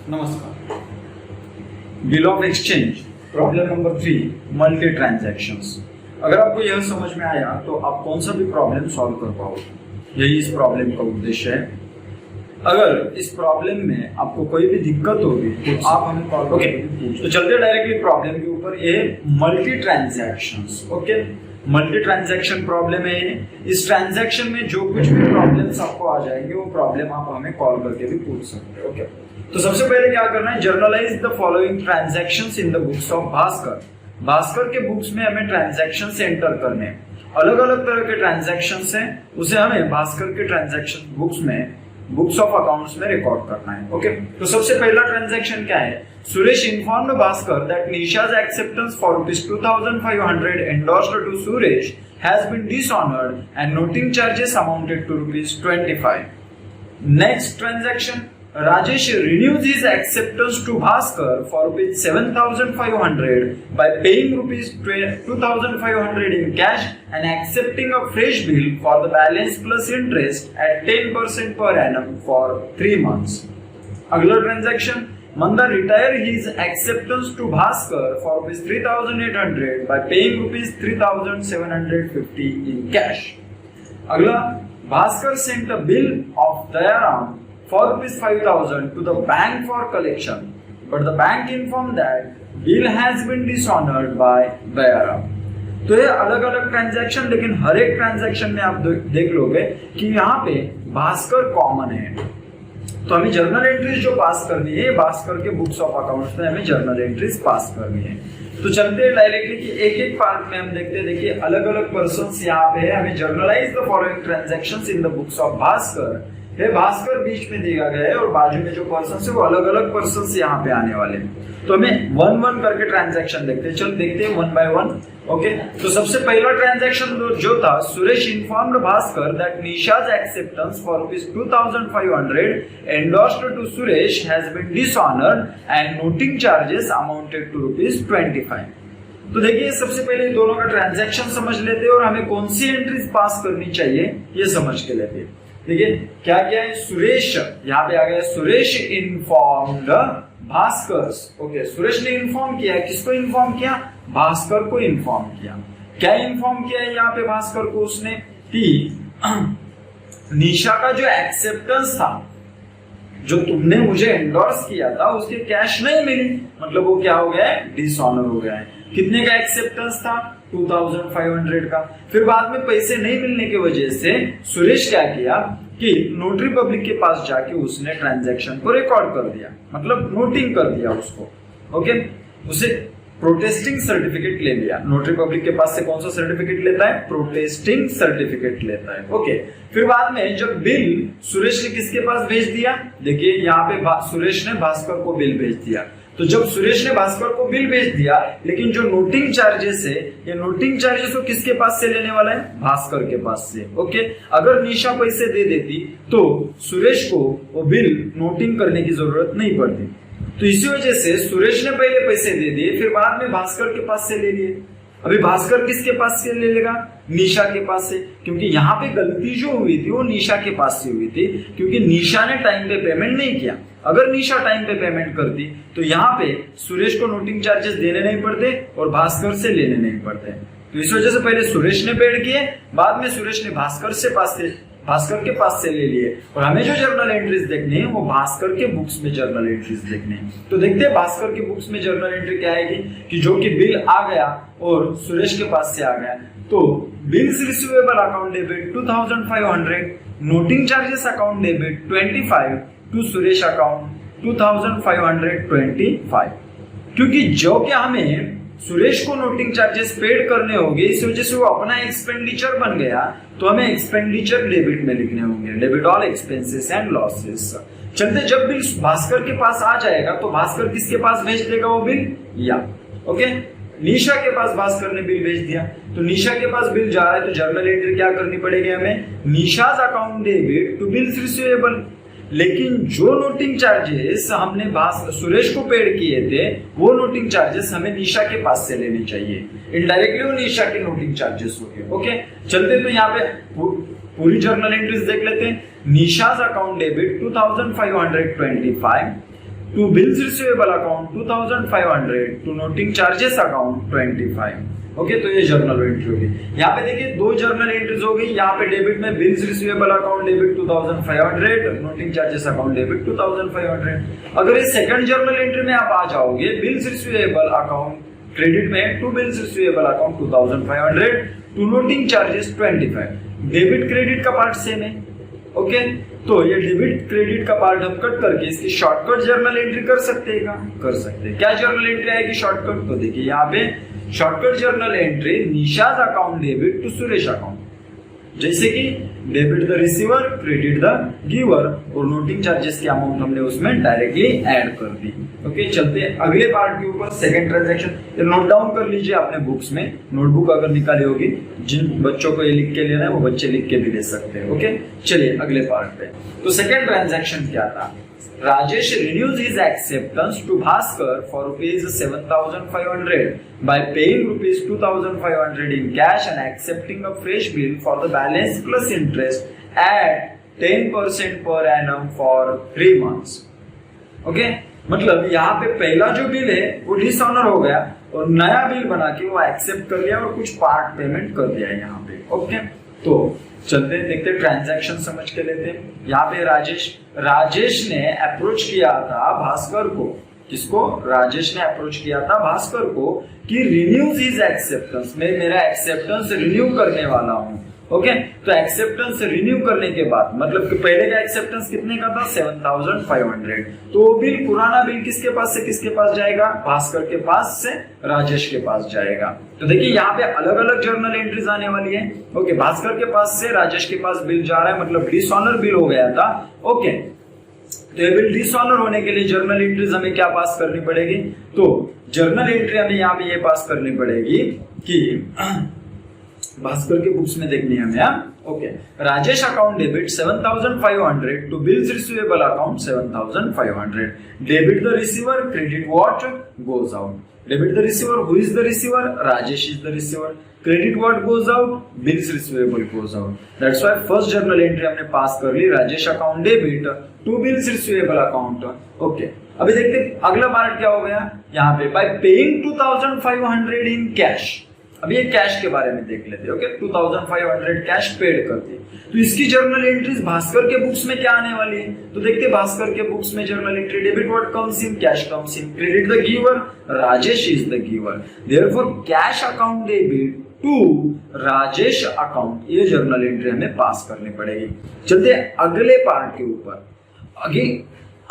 नमस्कार। Bill of exchange problem number 3 multi transactions. अगर आपको यह समझ में आया तो आप कौन सा भी प्रॉब्लम सॉल्व कर पाओगे। यही इस प्रॉब्लम का उद्देश्य है। अगर इस प्रॉब्लम में आपको कोई भी दिक्कत होगी तो आप हमें कॉल करके पूछ। तो चलते डायरेक्टली प्रॉब्लम के ऊपर। ये multi transactions, okay, multi transaction problem है। इस ट्रांजैक्शन में जो कुछ भी प्रॉब्लम्स आपको आ जाएंगे वो प्रॉब्लम आप हमें कॉल करके भी पूछ सकते हो। ओके, तो सबसे पहले क्या करना है, generalized the following transactions in the books of Bhaskar. Bhaskar के बुक्स में हमें ट्रांजैक्शंस एंटर करने हैं। अलग अलग तरह के ट्रांजैक्शंस हैं, उसे हमें भास्कर के ट्रांजैक्शन बुक्स में, बुक्स ऑफ अकाउंट्स में रिकॉर्ड करना है। ओके, तो सबसे पहला ट्रांजैक्शन क्या है, Suresh informed Bhaskar that Nisha's acceptance for ₹2,500 endorsed to Suresh has been dishonored and noting charges amounted to ₹25. Next transaction, Rajesh renews his acceptance to Bhaskar for ₹7,500 by paying ₹2,500 in cash and accepting a fresh bill for the balance plus interest at 10% per annum for 3 months. अगला transaction, Manda retired his acceptance to Bhaskar for ₹3,800 by paying ₹3,750 in cash. अगला, Bhaskar sent a bill of Dayaram for ₹5,000 to the bank for collection, but the bank informed that bill has been dishonored by Dayaram. तो ये अलग अलग transaction, लेकिन हर एक transaction में आप देख लोगे कि यहाँ पे भास्कर कॉमन है। तो हमें जर्नल एंट्रीज जो पास करनी है, भास्कर के बुक्स ऑफ अकाउंट्स में हमें जर्नल एंट्रीज पास करनी है। तो चलते हैं डायरेक्टली कि एक एक पार्ट में हम देखते हैं। देखिए अलग अलग पर्सन्स यहाँ पे है। हमें generalized the following transactions in the books of Bhaskar है। भास्कर बीच में दिया गया है और बाजू में जो पर्सन्स है वो अलग अलग पर्सन्स यहाँ पे आने वाले हैं। तो हमें वन वन करके ट्रांजैक्शन देखते हैं। चल देखते हैं वन बाय वन। ओके, तो सबसे पहला ट्रांजैक्शन जो था, Suresh informed Bhaskar that Nisha's acceptance for ₹2,500 endorsed to Suresh has been dishonored and noting charges amounted to ₹25. तो देखिए सबसे पहले दोनों का ट्रांजैक्शन समझ लेते हैं और हमें कौन सी एंट्रीज पास करनी चाहिए ये समझ के लेते हैं। देखिए क्या क्या है, सुरेश यहाँ पे आ गया, सुरेश इन्फॉर्म्ड भास्कर। ओके, सुरेश ने इन्फॉर्म किया, किसको इन्फॉर्म किया, भास्कर को इन्फॉर्म किया। क्या इन्फॉर्म किया है यहाँ पे भास्कर को उसने, कि निशा का जो एक्सेप्टेंस था, जो तुमने मुझे एंडोर्स किया था, उसके कैश नहीं मिली, मतलब वो क्या हो गया है, डिसऑनर हो गया है। कितने का एक्सेप्टेंस था, 2,500 का। फिर बाद में पैसे नहीं मिलने की वजह से सुरेश क्या किया कि नोटरी पब्लिक के पास जाके उसने ट्रांजैक्शन को रिकॉर्ड कर दिया, मतलब नोटिंग कर दिया उसको। ओके, उसे प्रोटेस्टिंग सर्टिफिकेट ले लिया। नोटरी पब्लिक के पास से कौन सा सर्टिफिकेट लेता है, प्रोटेस्टिंग सर्टिफिकेट लेता है। ओके, फिर बाद में जब बिल सुरेश ने किसके पास भेज दिया, देखिए यहाँ पे सुरेश ने भास्कर को बिल भेज दिया। तो जब सुरेश ने भास्कर को बिल भेज दिया, लेकिन जो नोटिंग चार्जेस है, ये नोटिंग चार्जेस को किसके पास से लेने वाला है, भास्कर के पास से। ओके, अगर निशा पैसे दे देती तो सुरेश को वो बिल नोटिंग करने की जरूरत नहीं पड़ती। तो इसी वजह से सुरेश ने पहले पैसे दे दिए, फिर बाद में भास्कर के पास से ले लिए। अभी भास्कर किसके पास से ले लेगा, निशा के पास से, क्योंकि यहाँ पे गलती जो हुई थी वो निशा के पास से हुई थी, क्योंकि निशा ने टाइम पे पेमेंट नहीं किया। अगर निशा टाइम पे पेमेंट करती तो यहाँ पे सुरेश को नोटिंग चार्जेस देने नहीं पड़ते और भास्कर से लेने नहीं पड़ते। तो इस वजह से पहले सुरेश ने पेड किए, बाद में सुरेश ने भास्कर के पास से ले लिए। और हमें जो जर्नल एंट्रीज देखनी है वो भास्कर के बुक्स में जर्नल एंट्रीज देखनी है। तो देखते हैं भास्कर के बुक्स में जर्नल एंट्री क्या आएगी, कि जो कि बिल आ गया और सुरेश के पास से आ गया। तो bills receivable account debit 2,500, noting charges account debit 25 to Suresh account 2,525। क्योंकि जो क्या हमें सुरेश को नोटिंग चार्जेस पेड करने होंगे, इस वजह से वो अपना एक्सपेंडिचर बन गया, तो हमें एक्सपेंडिचर डेबिट में लिखने होंगे, debit all expenses and losses. चलते जब बिल भास्कर के पास आ जाएगा तो भास्कर किसके पास भेज देगा वो बिल, या ओके, निशा के पास भास्कर ने बिल भेज दिया। तो निशा के पास बिल जा रहा है तो जर्नल एंट्री क्या करनी पड़ेगी हमें, Nisha's account debit to bills receivable. लेकिन जो नोटिंग चार्जेस हमने सुरेश को पेड किए थे वो नोटिंग चार्जेस हमें निशा के पास से लेने चाहिए, इनडायरेक्टली वो निशा के नोटिंग चार्जेस हो गए। ओके, चलते तो यहाँ पे पूरी जर्नल एंट्रीज देख लेते हैं। Nisha's account debit 2525 to bills receivable account 2500, to noting charges account 25। Okay, तो ये जर्नल एंट्री होगी। यहाँ पे देखिए दो जर्नल एंट्रीज हो गई। यहाँ पे डेबिट में bills receivable account debit 2500, noting charges account debit 2500। अगर इस सेकंड जर्नल एंट्री में आप आ जाओगे, बिल्स रिसीवेबल अकाउंट क्रेडिट में to bills receivable account 2500, to noting charges 25। Debit credit का पार्ट सेम है। ओके, तो ये डेबिट क्रेडिट का पार्ट हम कट करके इसकी शॉर्टकट जर्नल एंट्री कर सकते हैं क्या? कर सकते हैं। क्या जर्नल एंट्री आएगी शॉर्टकट? तो देखिए यहाँ पे shortcut journal entry Nishad account debit to Suresh account, जैसे कि debit the receiver, credit the giver, और नोटिंग चार्जेस की अमाउंट हमने उसमें डायरेक्टली ऐड कर दी। ओके, चलते हैं अगले पार्ट के ऊपर, सेकंड ट्रांजैक्शन। ये नोट डाउन कर लीजिए आपने बुक्स में, नोटबुक अगर निकाली होगी, जिन बच्चों को ये लिख के लेना है वो बच्चे लिख के भी ले सकते हैं। ओके, चलिए अगले पार्ट पे। तो सेकंड ट्रांजैक्शन क्या था? Rajesh renews his acceptance to Bhaskar for rupees 7,500 by paying rupees 2,500 in cash and accepting a fresh bill for the balance plus interest at 10% per annum for 3 months. Okay? मतलब यहाँ पे पहला जो bill है वो dishonour हो गया और नया बिल बना के वो एक्सेप्ट कर लिया और कुछ पार्ट पेमेंट कर दिया यहाँ पे। ओके, तो चलते हैं, देखते ट्रांजैक्शन समझ के लेते हैं। यहाँ पे राजेश ने अप्रोच किया था भास्कर को। किसको? राजेश ने अप्रोच किया था भास्कर को कि रिन्यूज हिज एक्सेप्टेंस, मैं मेरा एक्सेप्टेंस रिन्यू करने वाला हूँ। ओके, तो एक्सेप्टेंस रिन्यू करने के बाद मतलब कि पहले का एक्सेप्टेंस कितने का था? 7,500। तो बिल, पुराना बिल किसके पास से किसके पास जाएगा? भास्कर के पास से राजेश के पास जाएगा। तो देखिए यहाँ पे अलग अलग जर्नल एंट्रीज आने वाली है। ओके, भास्कर के पास से राजेश के पास बिल जा रहा है, मतलब डिसऑनर बिल हो गया था। ओके, तो ये बिल डिसऑनर होने के लिए जर्नल एंट्रीज हमें क्या पास करनी पड़ेगी? तो जर्नल एंट्री हमें यहाँ पे ये पास करनी पड़ेगी कि भास्कर के बुक्स में देखनी है हमें। Okay, Rajesh account debit 7,500 to bills receivable account 7,500, debit the receiver, credit what goes out. Debit the receiver, who is the receiver? Rajesh is the receiver. Credit what goes out? Bills receivable goes out. That's why first journal entry हमने pass कर ली, Rajesh account debit to bills receivable account. Okay, अभी देखते हैं अगला part क्या हो गया यहाँ पे, बाय पेइंग 2,500 इन कैश। अभी ये कैश के बारे में देख लेते हैं। ओके, 2,500 कैश पेड करते। तो इसकी जर्नल एंट्रीज भास्कर के बुक्स में क्या आने वाली है? तो देखते हैं भास्कर के बुक्स में journal entry, debit what comes in, cash comes in, credit the giver, Rajesh is the giver, therefore cash account debit to Rajesh account, ये जर्नल एंट्री हमें पास करनी पड़ेगी। चलते अगले पार्ट के ऊपर।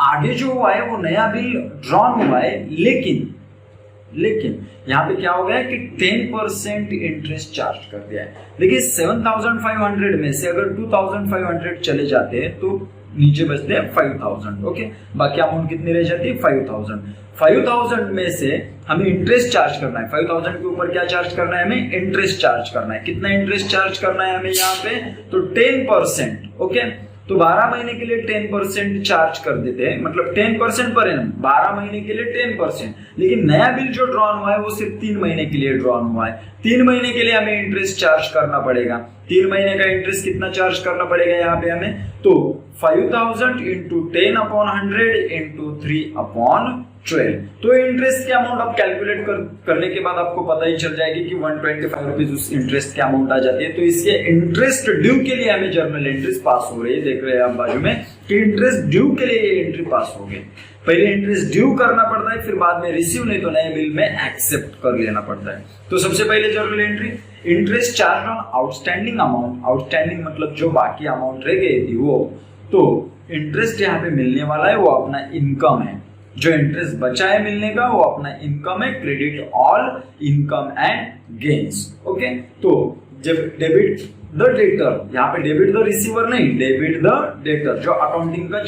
आगे जो हुआ है वो नया बिल ड्रॉन हुआ है, लेकिन यहाँ पे क्या हो गया कि 10% इंटरेस्ट चार्ज कर दिया है। देखिए 7,500 में से अगर 2,500 चले जाते हैं तो नीचे बचते हैं 5,000। ओके, बाकी अमाउंट कितनी रह जाती है? 5,000। 5,000 में से हमें इंटरेस्ट चार्ज करना है। 5,000 के ऊपर क्या चार्ज करना है? हमें इंटरेस्ट चार्ज करना है। कितना इंटरेस्ट चार्ज करना है हमें यहाँ पे? तो 10%। ओके, तो 12 महीने के लिए 10% चार्ज कर देते हैं, मतलब 10% पर एनम, 12 महीने के लिए 10%। लेकिन नया बिल जो ड्रॉन हुआ है वो सिर्फ 3 महीने के लिए ड्रॉन हुआ है। 3 महीने के लिए हमें इंटरेस्ट चार्ज करना पड़ेगा। 3 महीने का इंटरेस्ट कितना चार्ज करना पड़ेगा यहाँ पे हमें? तो 5,000 इंटू 10/100 इंटू 3/12। तो इंटरेस्ट की अमाउंट आप कैलकुलेट करने के बाद आपको पता ही चल जाएगी कि 125 रुपीज उस इंटरेस्ट की अमाउंट आ जाती है। तो इसके इंटरेस्ट ड्यू के लिए हमें जर्नल एंट्रीज पास हो रही है। देख रहे हैं आप बाजू में कि इंटरेस्ट ड्यू के लिए ये एंट्री पास हो गई। पहले इंटरेस्ट ड्यू करना पड़ता है, फिर बाद में रिसीव, नहीं तो नए बिल में एक्सेप्ट कर लेना पड़ता है। तो सबसे पहले journal entry, interest charge on outstanding amount. Outstanding मतलब जो बाकी अमाउंट रह गई थी वो। तो इंटरेस्ट यहाँ पे मिलने वाला है वो अपना इनकम है। जो इंटरेस्ट बचा है मिलने का वो अपना इनकम है। Credit all income and gains. Okay, तो जब डेबिट द डेटर, यहाँ पे डेबिट द रिसीवर नहीं, डेबिट द डेटर, जो अकाउंटिंग का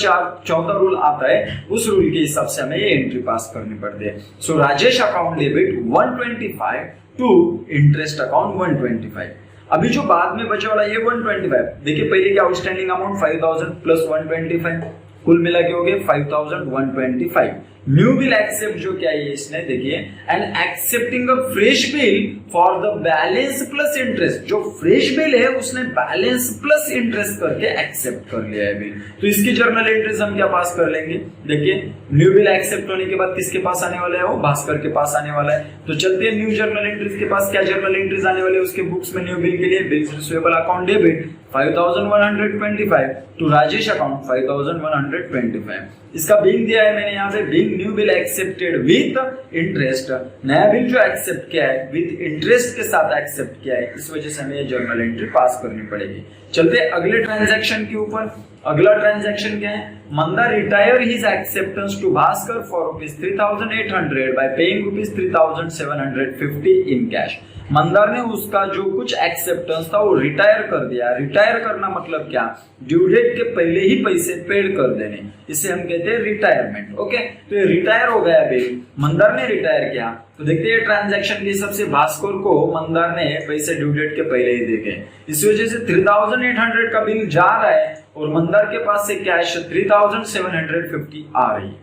चौथा रूल आता है उस रूल के हिसाब से हमें ये एंट्री पास करनी पड़ती है। So Rajesh account debit 125 to interest account 125। अभी जो बाद में बचे वाला ये 125, देखिए पहले की आउटस्टैंडिंग अमाउंट 5,000 प्लस 125, कुल मिला के हो गए 5125। न्यू बिल एक्सेप्ट जो क्या है इसने देखिए, and accepting a fresh bill for the balance plus interest. जो फ्रेश बिल है उसने बैलेंस प्लस इंटरेस्ट करके एक्सेप्ट कर लिया है बिल। तो इसकी जर्नल एंट्रीज हम क्या पास कर लेंगे, देखिए न्यू बिल एक्सेप्ट होने के बाद किसके पास आने वाला है, वो भास्कर के पास आने वाला है। तो चलते हैं न्यू जर्नल एंट्रीज के पास। क्या जर्नल एंट्रीज आने वाले उसके बुक्स में न्यू बिल के लिए, bills receivable account debit 5125 to Rajesh account 5125। इसका बिल दिया है मैंने यहाँ पे, bill new bill accepted with interest. नया बिल जो एक्सेप्ट किया है विथ इंटरेस्ट के साथ एक्सेप्ट किया है, इस वजह से हमें ये जर्नल एंट्री पास करनी पड़ेगी। चलते अगले ट्रांजैक्शन के ऊपर। अगला ट्रांजैक्शन क्या है, Manda retire his acceptance to Bhaskar for ₹3,800 by paying ₹3,750 in cash. Mandar ने उसका जो कुछ एक्सेप्टेंस था वो रिटायर कर दिया। रिटायर करना मतलब क्या, ड्यू डेट के पहले ही पैसे पेड कर देने, इसे हम कहते हैं रिटायरमेंट। ओके, तो ये रिटायर हो गया बिल, मंदार ने रिटायर किया। तो देखते हैं ट्रांजैक्शन के हिसाब से भास्कर को मंदार ने पैसे ड्यू डेट के पहले ही दे गए, इस वजह से 3,800 का बिल जा रहा है और मंदार के पास से कैश 3,750 आ रही है,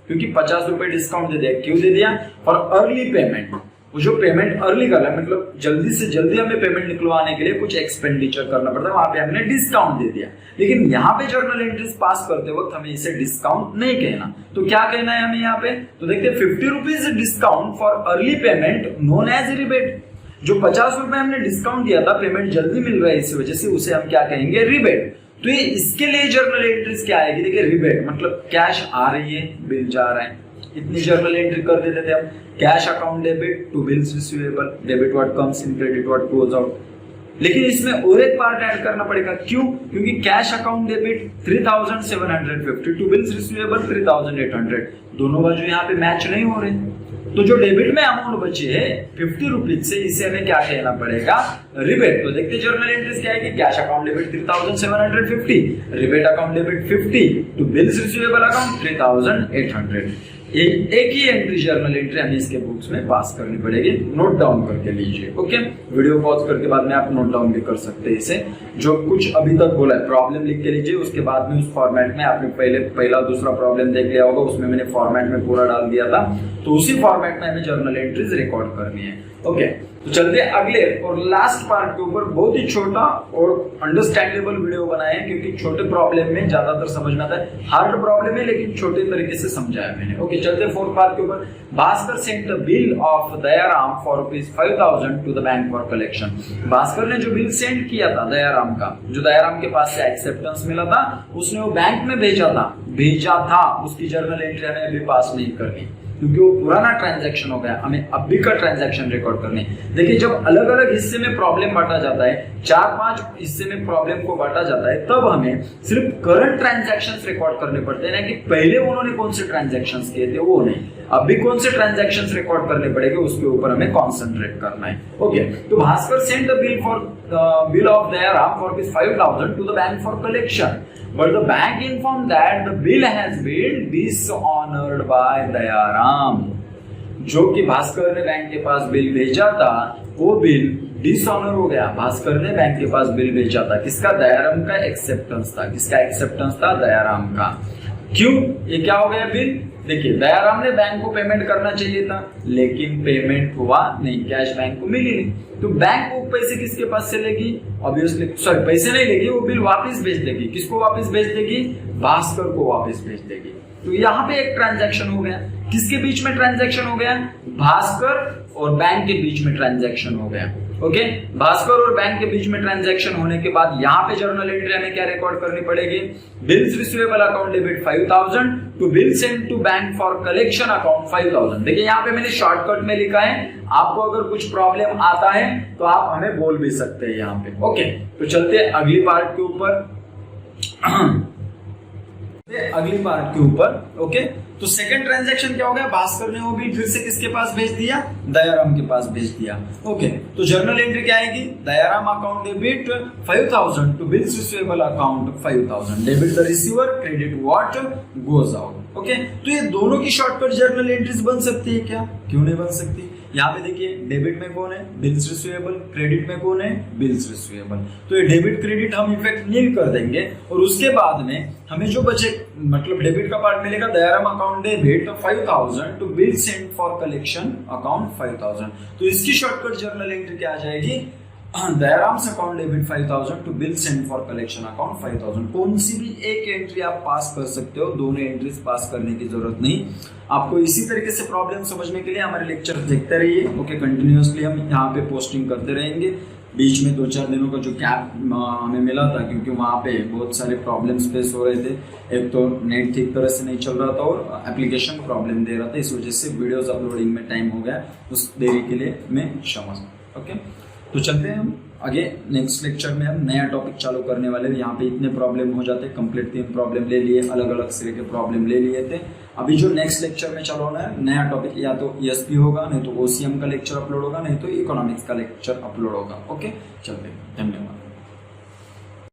क्योंकि 50 रुपए डिस्काउंट दे दिया। क्यों दे दिया, फॉर अर्ली पेमेंट। वो जो पेमेंट अर्ली करना मतलब जल्दी से जल्दी हमें पेमेंट निकलवाने के लिए कुछ एक्सपेंडिचर करना पड़ता है, वहां पे हमने डिस्काउंट दे दिया। लेकिन यहाँ पे जर्नल एंट्रीज पास करते वक्त हमें इसे डिस्काउंट नहीं कहना। तो क्या कहना है हमें यहाँ पे, तो देखते हैं 50 rupees discount for early payment known as rebate. जो 50 रुपए हमने डिस्काउंट दिया था, पेमेंट जल्दी मिल रहा है इस वजह से, उसे हम क्या कहेंगे, रिबेट। तो ये इसके लिए जर्नल एंट्रीज क्या आएगी, देखिए रिबेट मतलब कैश आ रही है, बिल जा रहा है, इतनी जर्नल एंट्री कर देते थे हम। Cash account debit to bills receivable, debit what comes in, credit what goes out. लेकिन इसमें और एक पार्ट ऐड करना पड़ेगा, क्यों, क्योंकि cash account debit 3,750 to bills receivable 3,800, दोनों बाजू यहाँ पे मैच नहीं हो रहे। तो जो डेबिट में अमाउंट बचे है 50 रुपीज से, इसे हमें क्या कहना पड़ेगा, रिबेट। तो देखते जर्नल एंट्रीज क्या है कि cash account debit 3,750, rebate account debit 50 to bills receivable account 3,800। एक ही एंट्री जर्नल एंट्री हमें इसके बुक्स में पास करनी पड़ेगी, नोट डाउन करके लीजिए। ओके, वीडियो पॉज करके बाद में आप नोट डाउन भी कर सकते हैं इसे। जो कुछ अभी तक बोला है प्रॉब्लम लिख के लीजिए, उसके बाद में उस फॉर्मेट में आपने पहला दूसरा प्रॉब्लम देख लिया होगा, उसमें मैंने फॉर्मेट में पूरा डाल दिया था, तो उसी फॉर्मेट में हमें जर्नल एंट्रीज रिकॉर्ड करनी है। ओके, तो चलते अगले और लास्ट पार्ट के ऊपर। बहुत ही छोटा और अंडरस्टैंडेबल वीडियो बनाए हैं, क्योंकि छोटे प्रॉब्लम में ज्यादातर समझ में आता है। हार्ड प्रॉब्लम है लेकिन छोटे तरीके से समझाया मैंने। ओके, चलते फोर्थ पार्ट के ऊपर। Bhaskar sent the bill of Dayaram for ₹5,000 to the bank for collection. Bhaskar ने जो बिल सेंड किया था दयाराम का, जो दयाराम के पास से एक्सेप्टेंस मिला था, उसने वो बैंक में भेजा था। उसकी जर्नल एंट्री हमें अभी पास नहीं करनी, क्योंकि वो पुराना ट्रांजैक्शन हो गया, हमें अभी का ट्रांजैक्शन रिकॉर्ड करने। देखिए, जब अलग अलग हिस्से में प्रॉब्लम बांटा जाता है, 4-5 हिस्से में प्रॉब्लम को बांटा जाता है, तब हमें सिर्फ करंट ट्रांजैक्शंस रिकॉर्ड करने पड़ते हैं ना, कि पहले उन्होंने कौन से ट्रांजैक्शंस किए थे वो नहीं, अभी कौन से ट्रांजैक्शंस रिकॉर्ड करने पड़ेंगे उसके ऊपर हमें कॉन्सेंट्रेट करना है। ओके, तो Bhaskar sent the bill of Dayaram for ₹5,000 to the bank for collection, but the bank informed that the bill has been dishonored by Dayaram. जो कि भास्कर ने बैंक के पास बिल भेजा था, वो बिल डिसऑनर हो गया। भास्कर ने बैंक के पास बिल भेजा था, किसका, दयाराम का एक्सेप्टेंस था। किसका एक्सेप्टेंस था, दयाराम का। क्यों, ये क्या हो गया बिल, देखिए दयाराम ने बैंक को पेमेंट करना चाहिए था, लेकिन पेमेंट हुआ नहीं, कैश बैंक को मिली नहीं। तो बैंक को पैसे किसके पास से लेगी, ऑब्वियसली सॉरी पैसे नहीं लेगी, वो बिल वापस भेज देगी। किसको वापस भेज देगी, भास्कर को वापस भेज देगी। तो यहाँ पे एक ट्रांजैक्शन हो गया, किसके बीच में ट्रांजैक्शन हो गया, भास्कर और बैंक के बीच में ट्रांजैक्शन हो गया। ओके, भास्कर और बैंक के बीच में ट्रांजैक्शन होने के बाद यहाँ पे जर्नल एंट्री हमें क्या रिकॉर्ड करनी पड़ेगी, bills receivable account debit 5,000 to bill send to bank for collection account 5,000। देखिए यहाँ पे मैंने शॉर्टकट में लिखा है, आपको अगर कुछ प्रॉब्लम आता है तो आप हमें बोल भी सकते हैं यहाँ पे। ओके, तो चलते हैं अगली पार्ट के ऊपर। ओके, तो सेकंड ट्रांजैक्शन क्या हो गया, भास्कर ने वो बिल फिर से किसके पास भेज दिया, दयाराम के पास भेज दिया। ओके, तो जर्नल एंट्री क्या आएगी, Dayaram account debit 5,000 to bills receivable account 5,000, debit the receiver, credit what goes out. Okay, तो ये दोनों की शॉर्टकट जर्नल एंट्रीज बन सकती है क्या, क्यों नहीं बन सकती। यहाँ पे देखिए डेबिट में कौन है, बिल्स रिसीवेबल, क्रेडिट में कौन है, बिल्स रिसीवेबल। तो ये डेबिट क्रेडिट हम इफेक्ट नील कर देंगे और उसके बाद में हमें जो बचे मतलब डेबिट का पार्ट मिलेगा, Dayaram account debit 5000 to bill sent for collection account 5000। तो इसकी शॉर्टकट जर्नल एंट्री क्या आ जाएगी, Dayaram's account debit 5000 to bill sent for collection account 5000। कौन सी भी एक एंट्री आप पास कर सकते हो, दोनों एंट्रीज पास करने की जरूरत नहीं। आपको इसी तरीके से प्रॉब्लम समझने के लिए हमारे लेक्चर देखते रहिए। ओके, कंटिन्यूअसली हम यहाँ पे पोस्टिंग करते रहेंगे। बीच में 2-4 दिनों का जो गैप हमें मिला था क्योंकि वहाँ पे बहुत सारे प्रॉब्लम्स फेस हो रहे थे। एक तो नेट ठीक तरह से नहीं चल रहा था और एप्लीकेशन प्रॉब्लम दे रहा था, इस वजह से वीडियोस अपलोडिंग में टाइम हो गया। उस देरी के लिए मैं क्षमा। ओके, तो चलते हैं हम आगे। नेक्स्ट लेक्चर में हम नया टॉपिक चालू करने वाले हैं। यहाँ पे इतने प्रॉब्लम हो जाते, कंप्लीट 3 प्रॉब्लम ले लिए, अलग अलग सिरे के प्रॉब्लम ले लिए थे। अभी जो नेक्स्ट लेक्चर में चालू होना है नया टॉपिक, या तो ESP होगा, नहीं तो OCM का लेक्चर अपलोड होगा, नहीं तो इकोनॉमिक्स का लेक्चर अपलोड होगा। ओके, चलते हैं, धन्यवाद।